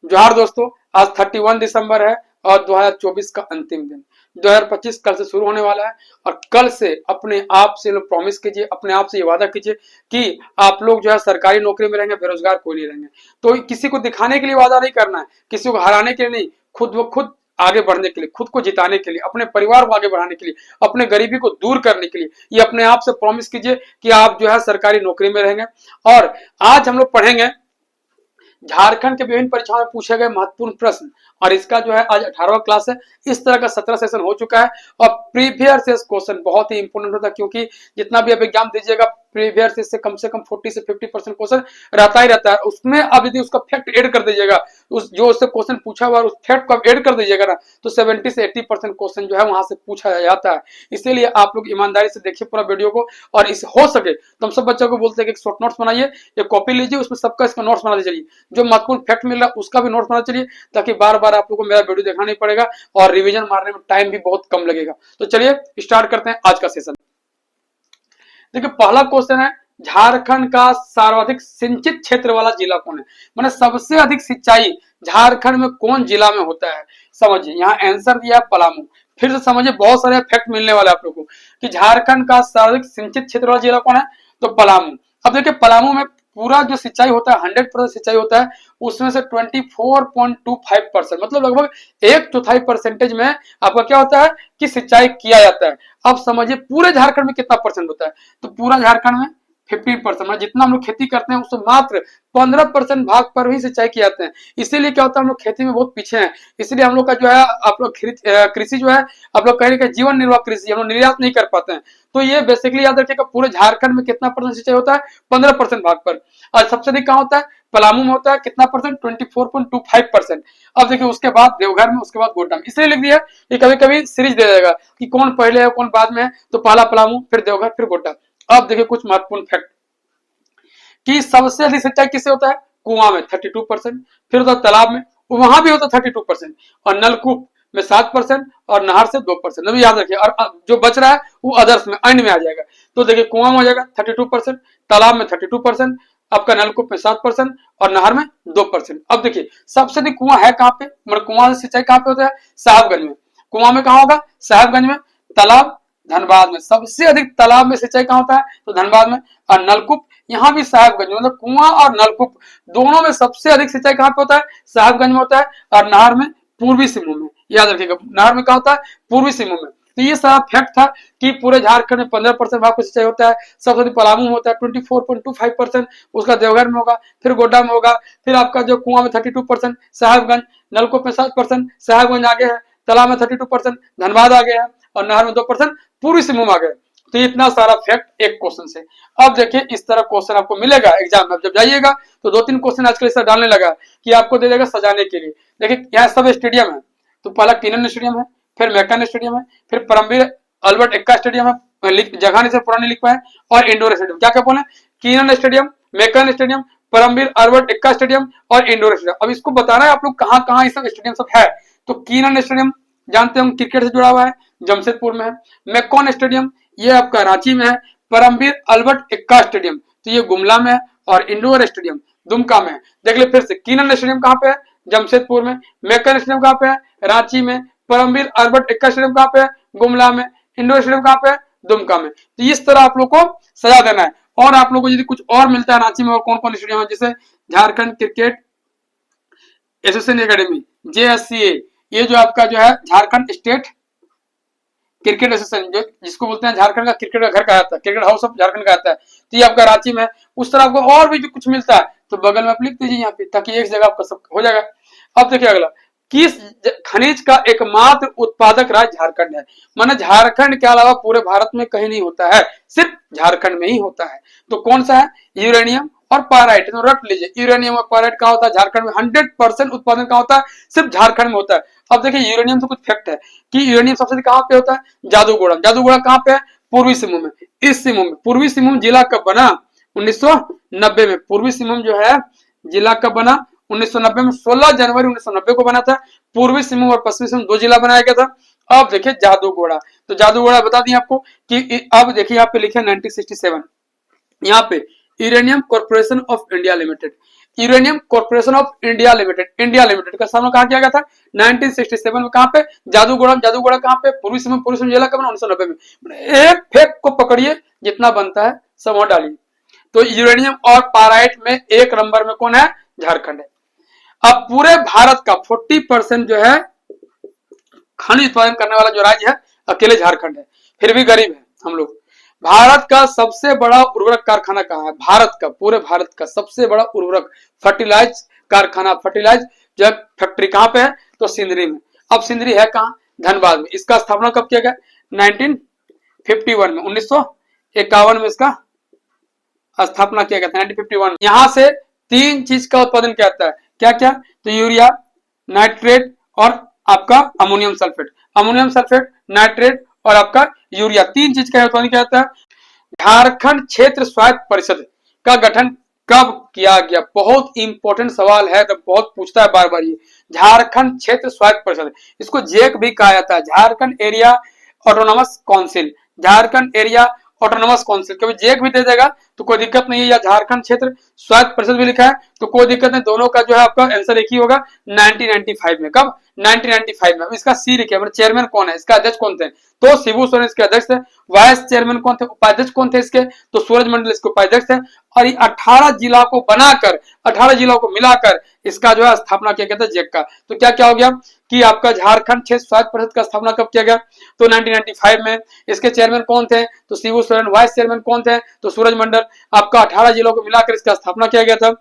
जोहार दोस्तों, आज 31 दिसंबर है और 2024 का अंतिम दिन। 2025 कल से शुरू होने वाला है और कल से अपने आप से लोग प्रॉमिस कीजिए, अपने आप से ये वादा कीजिए कि आप लोग जो है सरकारी नौकरी में रहेंगे, बेरोजगार कोई नहीं रहेंगे। तो किसी को दिखाने के लिए वादा नहीं करना है, किसी को हराने के लिए नहीं, खुद व खुद आगे बढ़ने के लिए, खुद को जिताने के लिए, अपने परिवार को आगे बढ़ाने के लिए, अपने गरीबी को दूर करने के लिए ये अपने आप से प्रॉमिस कीजिए कि आप जो है सरकारी नौकरी में रहेंगे। और आज हम लोग पढ़ेंगे झारखंड के विभिन्न परीक्षाओं में पूछे गए महत्वपूर्ण प्रश्न, और इसका जो है आज 18वां क्लास है। इस तरह का 17 सेशन हो चुका है और प्रीवियस क्वेश्चन बहुत ही इंपोर्टेंट होता है, क्योंकि जितना भी आप एग्जाम दीजिएगा प्रीवियस से कम 40 से 50% क्वेश्चन रहता ही रहता है। उसमें अब यदि उसका फैक्ट ऐड कर दीजिएगा, उस जो उससे क्वेश्चन पूछा हुआ उस फैक्ट को आप ऐड कर दीजिएगा ना, तो 70 से 80% क्वेश्चन जो है वहां से पूछा जाता है। इसीलिए आप लोग ईमानदारी से देखिए पूरा वीडियो को, और इस हो सके तो हम सब बच्चों को बोलते हैं कि शॉर्ट नोट्स बनाइए, एक कॉपी लीजिए, उसमें सबका इसका नोट्स बना चलिए, जो महत्वपूर्ण फैक्ट मिल रहा है उसका भी नोट्स बना चलिए, ताकि बार बार आप लोग को मेरा वीडियो देखना नहीं पड़ेगा और रिवीजन मारने में टाइम भी बहुत कम लगेगा। तो चलिए स्टार्ट करते हैं आज का सेशन। देखिए पहला क्वेश्चन है, झारखंड का सर्वाधिक सिंचित क्षेत्र वाला जिला कौन है? माने सबसे अधिक सिंचाई झारखंड में कौन जिला में होता है? समझिए, यहाँ आंसर दिया पलामू। फिर से समझिए, बहुत सारे फैक्ट मिलने वाले आप लोगों को कि झारखंड का सर्वाधिक सिंचित क्षेत्र वाला जिला कौन है, तो पलामू। अब देखिए पलामू में पूरा जो सिंचाई होता है 100% सिंचाई होता है, उसमें से 24.25% मतलब लगभग 1/4 परसेंटेज में आपका क्या होता है कि सिंचाई किया जाता है। अब समझिए पूरे झारखंड में कितना परसेंट होता है, तो पूरा झारखंड में 15%, मतलब जितना हम लोग खेती करते हैं उससे मात्र 15% भाग पर ही सिंचाई किए जाते हैं। इसीलिए क्या होता है, हम लोग खेती में बहुत पीछे हैं। इसलिए हम लोग का जो है आप लोग कृषि जो है आप लोग कहेंगे जीवन निर्वाह कृषि, हम लोग निर्यात नहीं कर पाते हैं। तो ये बेसिकली याद रखिएगा, पूरे झारखंड में कितना परसेंट सिंचाई होता है, 15% भाग पर। और सबसे अधिक कहाँ होता है, पलामू में होता है। कितना परसेंट, 24.25%। अब देखिए उसके बाद देवघर में, उसके बाद गोड्डा में। इसलिए लिख दिया कि कभी कभी सीरीज दे देगा कि कौन पहले है कौन बाद में है, तो पहला पलामू, फिर देवघर, फिर गोड्डा। अब देखिए कुछ महत्वपूर्ण फैक्ट कि सबसे अधिक सिंचाई किससे होता है, कुआं में 32%, फिर होता है तालाब में, वहां भी होता है 32%, और नलकूप में 7% और नहर से 2%। अभी याद रखिए, और जो बच रहा है वो अदर्स में, अन्य में आ जाएगा। तो देखिए कुआं में हो जाएगा 32%, तालाब में 32%, आपका नलकूप में 7% और नहर में 2%। अब देखिए सबसे अधिक कुआं है कहाँ पे, मतलब कुआं से सिंचाई कहाँ पे होता है, साहबगंज में। कुआं में कहाँ होगा, साहबगंज में। तालाब धनबाद में। सबसे अधिक तालाब में सिंचाई कहाँ होता है, तो धनबाद में। और नलकूप यहाँ भी साहबगंज, मतलब कुआं और नलकूप दोनों में सबसे अधिक सिंचाई कहाँ पे होता है, साहबगंज में होता है। और नहर में पूर्वी सिंहभूम में, याद रखिएगा, नहर में कहाँ होता है, पूर्वी सिंहभूम में। तो ये सारा फैक्ट था कि पूरे झारखंड में 15% भाग पर सिंचाई होता है। सबसे अधिक पलामू में होता है 24.25%, उसका देवघर में होगा, फिर गोड्डा में होगा, फिर आपका जो कुआं में 32%, साहबगंज, नलकूप में 7%, साहबगंज आगे है, तालाब में 32%, धनबाद आगे है, और नहर में 2%, पूर्वी सिंहभूम आ गए। तो इतना सारा फैक्ट एक क्वेश्चन से। अब देखिए इस तरह क्वेश्चन आपको मिलेगा एग्जाम में, जब जाइएगा तो 2-3 क्वेश्चन आजकल इस तरह डालने लगा कि आपको दे देगा सजाने के लिए। देखिए यहाँ सब स्टेडियम है, तो पहला कीनन स्टेडियम है, फिर मैकन स्टेडियम है, फिर परमवीर अल्बर्ट एक्का स्टेडियम है, जगह नहीं से पुराने लिख पाए, और इंडोर स्टेडियम। क्या क्या बोले, Keenan stadium, Mecon stadium, Paramvir Albert Ekka stadium और इंडोर स्टेडियम। अब इसको बताना है आप लोग कहाँ कहाँ ये सब स्टेडियम सब है। तो कीनन स्टेडियम जानते हैं क्रिकेट से जुड़ा हुआ है, जमशेदपुर में है। मैकॉन स्टेडियम ये आपका रांची में है। परमवीर अल्बर्ट एक्का स्टेडियम तो ये गुमला में है, और इंडोर स्टेडियम दुमका में है। देख ले फिर से, कीनन स्टेडियम कहाँ पे है, जमशेदपुर में। मैकन स्टेडियम कहाँ पे है, रांची में। परमवीर अल्बर्ट एक्का स्टेडियम कहाँ पे है, गुमला में। इंडोर स्टेडियम कहाँ पे है, दुमका में। तो इस तरह आप लोग को सजा देना है। और आप लोग को यदि कुछ और मिलता है रांची में और कौन कौन स्टेडियम है, जैसे Jharkhand cricket association academy, JSCA, ये जो आपका जो है झारखंड स्टेट क्रिकेट एसोसिएशन, जो जिसको बोलते हैं झारखंड का क्रिकेट का घर कहा जाता है, क्रिकेट हाउस ऑफ झारखंड कहा जाता है, तो ये आपका रांची में है। उस तरह आपको और भी जो कुछ मिलता है तो बगल में आप लिख दीजिए यहाँ पे, ताकि एक जगह आपका सब हो जाएगा। अब देखिए अगला, किस खनिज का एकमात्र उत्पादक राज्य झारखंड है? माने झारखंड के अलावा पूरे भारत में कहीं नहीं होता है, सिर्फ झारखंड में ही होता है। तो कौन सा है, यूरेनियम और पाराइट। तो रख लीजिए, यूरेनियम और पाराइट कहाँ होता है, झारखंड में। 100% उत्पादन कहाँ होता है, सिर्फ झारखंड में होता है। अब देखिए यूरेनियम से कुछ फैक्ट है कि यूरेनियम सबसे कहाँ पे होता है, जादूगोड़ा। जादूगोड़ा कहाँ पे है, पूर्वी सिंहभूम में। इस सिंहभूम में, पूर्वी सिंहभूम जिला कब बना, 1990 में। पूर्वी सिंहभूम जो है जिला कब बना, 1990 में। 16 जनवरी 1990 को बना था। पूर्वी सिंहभूम और पश्चिमी सिंहभूम 2 जिला बनाया गया था। अब देखिए जादूगोड़ा, तो जादूगोड़ा बता दिया आपको कि अब देखिए यहाँ पे लिखे 1967, यहाँ पे uranium corporation of India limited. Uranium corporation of India limited का स्थापना कहाँ किया गया था? 1967 में। कहाँ पे? जादूगोड़ा कहाँ पे? पूर्वी सीमा जिला कब? 1990 में। एक फेक को पकड़िए, जितना बनता है सब वहां डालिए। तो यूरेनियम और पाराइट में 1 नंबर में कौन है? झारखंड है। अब पूरे भारत का 40% जो है खनिज उत्पादन करने वाला जो राज्य है, अकेले झारखंड है। फिर भी गरीब है हम लोग। भारत का सबसे बड़ा उर्वरक कारखाना कहाँ है? भारत का, पूरे भारत का सबसे बड़ा उर्वरक फर्टिलाइज कारखाना, फर्टिलाइज जब फैक्ट्री कहाँ पे है? तो सिंदरी में। अब सिंदरी है कहाँ? धनबाद में। इसका स्थापना कब किया गया? 1951 में, 1951 में इसका स्थापना किया गया था, 1951 में। यहां से 3 चीज का उत्पादन किया जाता है। क्या क्या? तो यूरिया, नाइट्रेट और आपका अमोनियम सल्फेट, नाइट्रेट और आपका यूरिया, 3 चीज का उत्पादन किया जाता है। झारखंड क्षेत्र स्वायत्त परिषद का गठन कब किया गया? बहुत इंपॉर्टेंट सवाल है, तो बहुत पूछता है बार बार ये। झारखंड क्षेत्र स्वायत्त परिषद, इसको जेक भी कहा जाता है, Jharkhand area autonomous council. Jharkhand area autonomous council, कभी जेक भी दे देगा तो कोई दिक्कत नहीं है, या झारखंड क्षेत्र स्वायत्त परिषद भी लिखा है तो कोई दिक्कत नहीं। दोनों का जो है आपका आंसर एक ही होगा, 1995 में। कब? 1995 में। अब इसका सी लिखे, मतलब चेयरमैन कौन है, इसका अध्यक्ष कौन थे? तो शिबू सोरेन इसके अध्यक्ष थे। वाइस चेयरमैन कौन थे? उपाध्यक्ष कौन थे इसके? तो सूरज मंडल इसके उपाध्यक्ष थे। और ये 18 जिला को बनाकर, 18 जिलों को मिलाकर इसका जो है स्थापना किया गया था जेक का। तो क्या क्या हो गया कि आपका झारखंड क्षेत्र स्वायत्त परिषद का स्थापना कब किया गया? तो 1995 में। इसके चेयरमैन कौन थे? तो शिबू सोरेन। वाइस चेयरमैन कौन थे? तो सूरज मंडल। आपका 18 जिलों को मिलाकर इसका स्थापना किया गया था।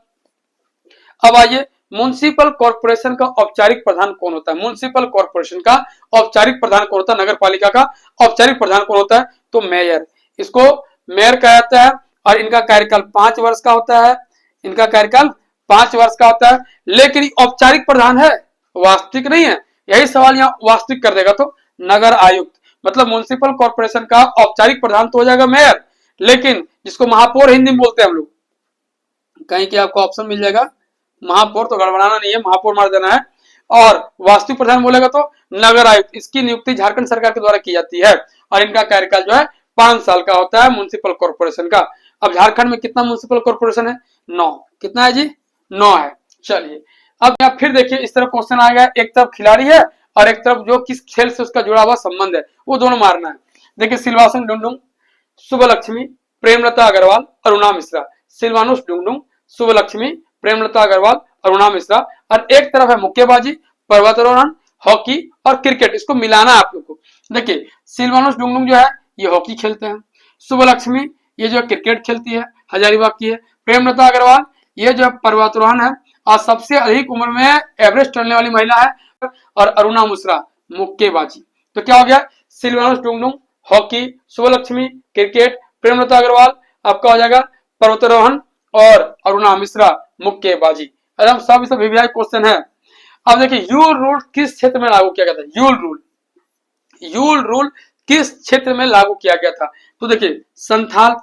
अब आइए, म्युनिसिपल कॉर्पोरेशन का औपचारिक प्रधान कौन होता है? म्युनिसिपल कॉर्पोरेशन का औपचारिक प्रधान कौन होता है? नगर पालिका का औपचारिक प्रधान कौन होता है? तो मेयर। इसको मेयर कहा जाता है। और इनका कार्यकाल 5 वर्ष का होता है। इनका कार्यकाल 5 वर्ष का होता है। लेकिन औपचारिक प्रधान है, वास्तविक नहीं है। यही सवाल यहाँ वास्तविक कर देगा तो नगर आयुक्त। मतलब म्युनिसिपल कॉर्पोरेशन का औपचारिक प्रधान तो हो जाएगा मेयर, लेकिन जिसको महापौर हिंदी में बोलते हैं हम लोग, कहीं कि आपको ऑप्शन मिल जाएगा, महापौर तो गड़बड़ाना नहीं है, महापौर मार देना है। और वास्तविक प्रधान बोलेगा तो नगर आयुक्त। इसकी नियुक्ति झारखंड सरकार के द्वारा की जाती है। और इनका कार्यकाल जो है 5 साल का होता है म्युनिसिपल कॉर्पोरेशन का। अब झारखंड में कितना म्युनिसिपल कॉर्पोरेशन है? 9। कितना है जी? 9 है। चलिए, अब यहाँ फिर देखिए, इस तरफ क्वेश्चन आएगा, एक तरफ खिलाड़ी है और एक तरफ जो किस खेल से उसका जुड़ा हुआ संबंध है, वो दोनों मारना है। देखिए, सिलवासन डुंडुंग, शुभलक्ष्मी, प्रेमलता अग्रवाल, अरुणा मिश्रा। सिलवानुस डुंडुंग, शुभलक्ष्मी, प्रेमलता अग्रवाल, अरुणा मिश्रा। और एक तरफ है मुक्केबाजी, पर्वतारोहण, हॉकी और क्रिकेट। इसको मिलाना है आप लोग को। देखिए, सिलवानुस डुंडुंग जो है ये हॉकी खेलते हैं। शुभलक्ष्मी ये जो क्रिकेट खेलती है, हजारीबाग की है। प्रेमलता अग्रवाल ये जो पर्वतारोहण है और सबसे अधिक उम्र में एवरेस्ट चढ़ने वाली महिला है। और अरुणा मिश्रा मुक्केबाजी। तो क्या हो गया? सिलवानुस डुंडुंग हॉकी, शुभलक्ष्मी क्रिकेट, प्रेमलता अग्रवाल आपका हो जाएगा पर्वतारोहण और अरुणा मिश्रा मुक्केबाजी। एकदम सब वीवीआई क्वेश्चन है। अब देखिए, यूल रूल किस क्षेत्र में लागू किया गया था? यूल रूल किस क्षेत्र में लागू किया गया था? तो देखिए, संथाल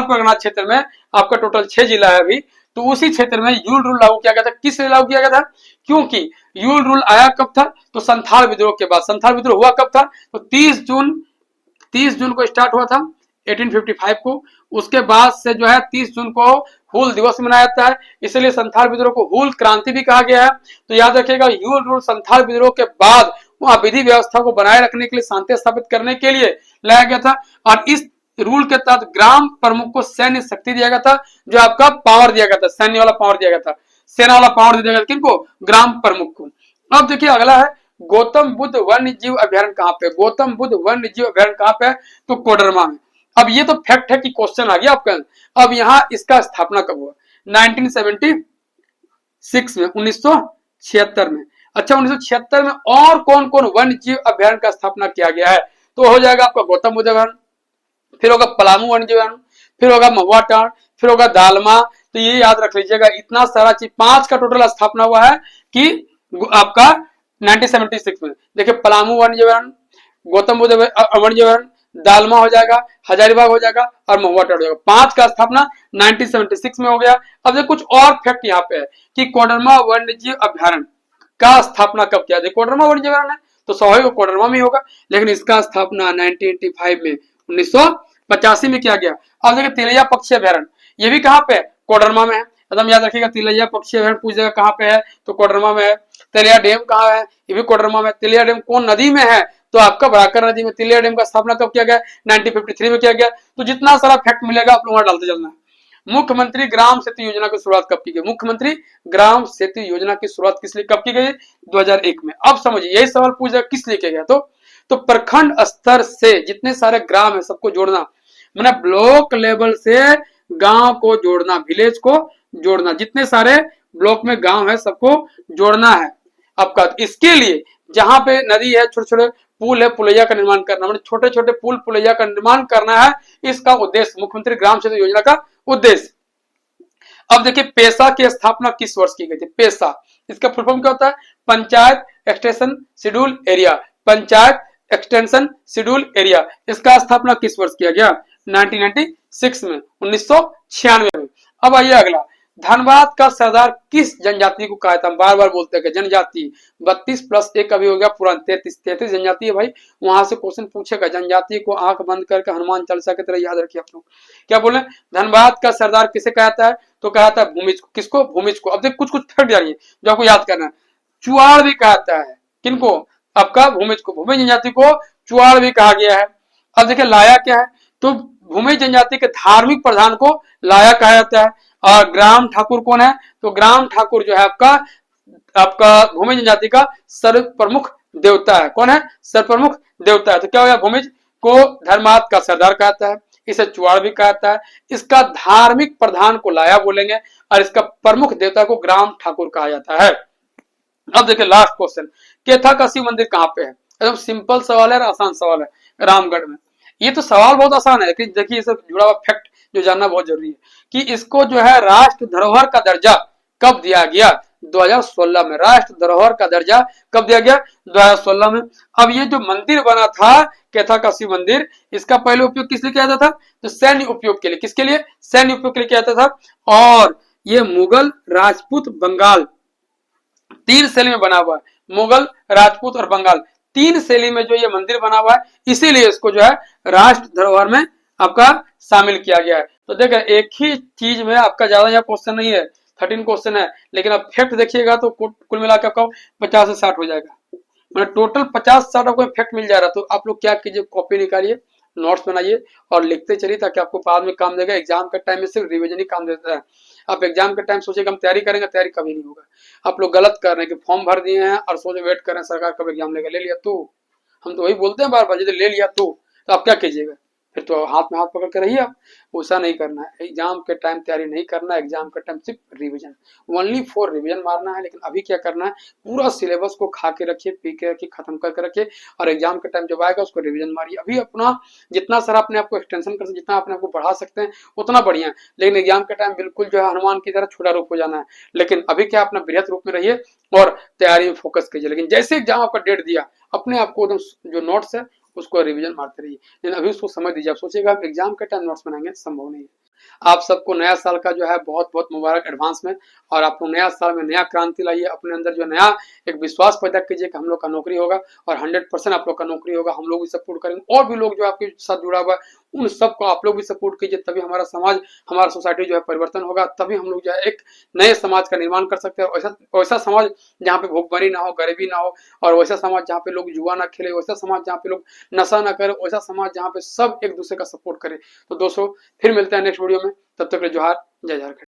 परगना क्षेत्र में आपका टोटल 6 जिला है अभी। तो उसी क्षेत्र में यूल रूल लागू किया गया था। किस लिए लागू किया गया था? क्योंकि यूल रूल आया कब था? तो संथाल विद्रोह के बाद। संथाल विद्रोह हुआ कब था? तो 30 जून को स्टार्ट हुआ था 1855 को। उसके बाद से जो है 30 जून को हूल दिवस मनाया जाता है, इसलिए संथाल विद्रोह को हूल क्रांति भी कहा गया है। तो याद रखिएगा, यूल रूल संथाल विद्रोह के बाद वहां विधि व्यवस्था को बनाए रखने के लिए, शांति स्थापित करने के लिए लाया गया था। और इस रूल के तहत ग्राम प्रमुख को सैन्य शक्ति दिया गया था, जो आपका पावर दिया गया था, सैन्य वाला पावर दिया गया था, सेना वाला पावर दिया गया था। किनको? ग्राम प्रमुख को। अब देखिए, अगला है गौतम बुद्ध वन्य जीव अभ्यारण्य कहाँ पे? गौतम बुद्ध वन्य जीव अभ्यारण्य कहाँ पे? तो कोडरमा में। अब ये तो फैक्ट है कि क्वेश्चन आ गया आपका। अब यहाँ इसका स्थापना कब हुआ? 1976 में, 1976 में। अच्छा, 1976 में और कौन कौन वन्य जीव अभ्यारण्य का स्थापना किया गया है? तो हो जाएगा आपका गौतम बुद्ध अभ्यारण्य, फिर होगा पलामू वन्य जीव अभ्यारण्य, फिर होगा महुआ टांड़, फिर होगा दालमा। तो ये याद रख लीजिएगा, इतना सारा चीज 5 का टोटल स्थापना हुआ है कि आपका 1976 में। देखिए, पलामू वन्य जीव अभ्यारण्य, गौतम बुद्ध वन्य जीव अभ्यारण्य, दालमा हो जाएगा, हजारीबाग हो जाएगा और महुआ टांड़ हो जाएगा। 5 का स्थापना 1976 में हो गया। अब देखिए, कुछ और फैक्ट यहाँ पे है कि कोडरमा वन्य जीव अभ्यारण्य का स्थापना कब किया? कोडरमा वन्य जीव अभ्यारण्य है तो स्वाभाविक कोडरमा में होगा, लेकिन इसका स्थापना 1985 में, 1985 में किया गया। अब देखिए, तेलिया पक्षी अभ्यारण्य, ये भी कहाँ पे? कोडरमा में है। एकदम याद रखिएगा। तिलैया पक्षी अभयारण्य पूछ जगह कहाँ पे है, तो कोडरमा में है। तिलैया डैम कहाँ है, ये भी कोडरमा में। तिलैया डैम कौन नदी में है, तो आपका बराकर नदी में। तिलैया डैम का स्थापना कब किया गया, 1953 में किया गया। तो जितना सारा फैक्ट मिलेगा आप लोग वहां डालते चलना है। मुख्यमंत्री ग्राम सेतु योजना की शुरुआत कब की गई, मुख्यमंत्री ग्राम सेतु योजना की शुरुआत किस लिए कब की गई, 2001 में। अब समझिए यही सवाल पूछा किस लिए किया गया, तो प्रखंड स्तर से जितने सारे ग्राम है सबको जोड़ना, मैंने ब्लॉक लेवल से गांव को जोड़ना, विलेज को जोड़ना, जितने सारे ब्लॉक में गांव है सबको जोड़ना है आपका। इसके लिए जहां पे नदी है, छोटे छोटे पुल है, पुलैया का निर्माण करना, मतलब छोटे छोटे पुल पुलैया का निर्माण करना है, इसका उद्देश्य मुख्यमंत्री ग्राम सेतु योजना का उद्देश्य। अब देखिए पेशा की स्थापना किस वर्ष की गई थी, पेशा इसका फुल फॉर्म क्या होता है, panchayat extension schedule area, panchayat extension schedule area. इसका स्थापना किस वर्ष किया गया, 1996 में, 1996 में। अब आइए अगला, धनबाद का सरदार किस जनजाति को कहा था, हम बार बार बोलते हैं जनजाति। 32+1 अभी हो गया पूरा 33 जनजाति है भाई। वहां से क्वेश्चन पूछेगा, जनजाति को आंख बंद करके हनुमान चालीसा की तरह याद रखिए आप लोग। क्या बोले, धनबाद का सरदार किसे कहता है, तो कहता है भूमिज को। किसको, भूमिज को। अब देख कुछ कुछ फट जाइए जो आपको याद करना है। चुआड़ भी कहता है, किनको, आपका भूमिज को। भूमिज जनजाति को चुआड़ भी कहा गया है। अब देखिए लाया क्या है, तो भूमिज जनजाति के धार्मिक प्रधान को लाया कहा जाता है। और ग्राम ठाकुर कौन है, तो ग्राम ठाकुर जो है आपका भूमिज जनजाति का सर्व प्रमुख देवता है। कौन है, सर्व प्रमुख देवता है। तो क्या हो गया, भूमिज को धर्मात का सरदार कहता है, इसे चुआड़ भी कहता है, इसका धार्मिक प्रधान को लाया बोलेंगे, और इसका प्रमुख देवता को ग्राम ठाकुर कहा जाता है। अब देखिए लास्ट क्वेश्चन, केथा का शिव मंदिर कहाँ पे है, एकदम सिंपल सवाल है, आसान सवाल है, रामगढ़ में। ये तो सवाल बहुत आसान है, लेकिन देखिए ये सब जुड़ा हुआ फैक्ट जो जानना बहुत जरूरी है कि इसको जो है राष्ट्र धरोहर का दर्जा कब दिया गया, 2016 में। राष्ट्र धरोहर का दर्जा कब दिया गया, 2016 में। अब ये जो मंदिर बना था केथा का शिव मंदिर, इसका पहले उपयोग किस लिए किया जाता था, तो सैन्य उपयोग के लिए। किसके लिए, सैन्य उपयोग के लिए किया जाता था। और ये मुगल, राजपूत, बंगाल, 3 शैली में बना हुआ है। मुगल, राजपूत और बंगाल 3 शैली में जो ये मंदिर बना हुआ है, इसीलिए इसको जो है राष्ट्र धरोहर में आपका शामिल किया गया है। तो देखिए एक ही चीज में आपका ज्यादा यहाँ क्वेश्चन नहीं है, 13 क्वेश्चन है, लेकिन अब फैक्ट देखिएगा तो कुल मिलाकर आपका 50 से 60 हो जाएगा, मतलब टोटल 50-60 आपको फैक्ट मिल जा रहा है। तो आप लोग क्या कीजिए, कॉपी निकालिए, नोट्स बनाइए और लिखते चलिए, ताकि आपको बाद में काम देगा। एग्जाम के टाइम में सिर्फ रिविजन ही काम देता है। आप एग्जाम के टाइम सोचिए हम तैयारी करेंगे, तैयारी कभी नहीं होगा। आप लोग गलत कर रहे हैं कि फॉर्म भर दिए हैं और सोचे वेट कर रहे हैं सरकार कब एग्जाम लेगा, ले लिया तो। हम तो वही बोलते हैं बार बार, यदि ले लिया तो आप क्या कीजिएगा, फिर तो हाथ में हाथ पकड़ के रहिए आप। वैसा नहीं करना है, एग्जाम के टाइम तैयारी नहीं करना है, एग्जाम के टाइम सिर्फ रिवीजन, ओनली फॉर रिवीजन मारना है। लेकिन अभी क्या करना है, पूरा सिलेबस को खा के रखिए, पी के रखिए, खत्म करके रखिए, और एग्जाम के टाइम जब आएगा उसको रिवीजन मारिए। अभी अपना जितना सारा अपने आपको एक्सटेंशन कर सकते, जितना अपने आपको बढ़ा सकते हैं उतना बढ़िया है। लेकिन एग्जाम के टाइम बिल्कुल जो है हनुमान की तरह छोटा रूप हो जाना है। लेकिन अभी क्या, अपना बृहत रूप में रहिए और तैयारी में फोकस कीजिए। लेकिन जैसे एग्जाम आपका डेट दिया, अपने आपको एकदम जो नोट्स है उसको रिवीजन मारते रहिए। लेकिन अभी उसको समझ दीजिए। आप सोचिएगा आप एग्जाम के टाइम नोट्स बनाएंगे, संभव नहीं है। आप सबको नया साल का जो है बहुत बहुत मुबारक एडवांस में। और आप लोग नया साल में नया क्रांति लाइए, अपने अंदर जो नया एक विश्वास पैदा कीजिए कि हम लोग का नौकरी होगा, और 100% आप लोग का नौकरी होगा। हम लोग भी सपोर्ट करेंगे, और भी लोग जो आपके साथ जुड़ा हुआ है उन सबको आप लोग भी सपोर्ट कीजिए। तभी हमारा समाज, हमारा सोसाइटी जो है परिवर्तन होगा। तभी हम लोग जो है एक नए समाज का निर्माण कर सकते हैं। और वैसा समाज जहाँ पे भूखमरी ना हो, गरीबी ना हो, और वैसा समाज जहाँ पे लोग जुआ ना खेले, वैसा समाज जहाँ पे लोग नशा ना करे, वैसा समाज जहाँ पे सब एक दूसरे का सपोर्ट करे। तो दोस्तों फिर मिलते हैं नेक्स्ट वीडियो में, तब तक के लिए जोहार, जय झारखंड।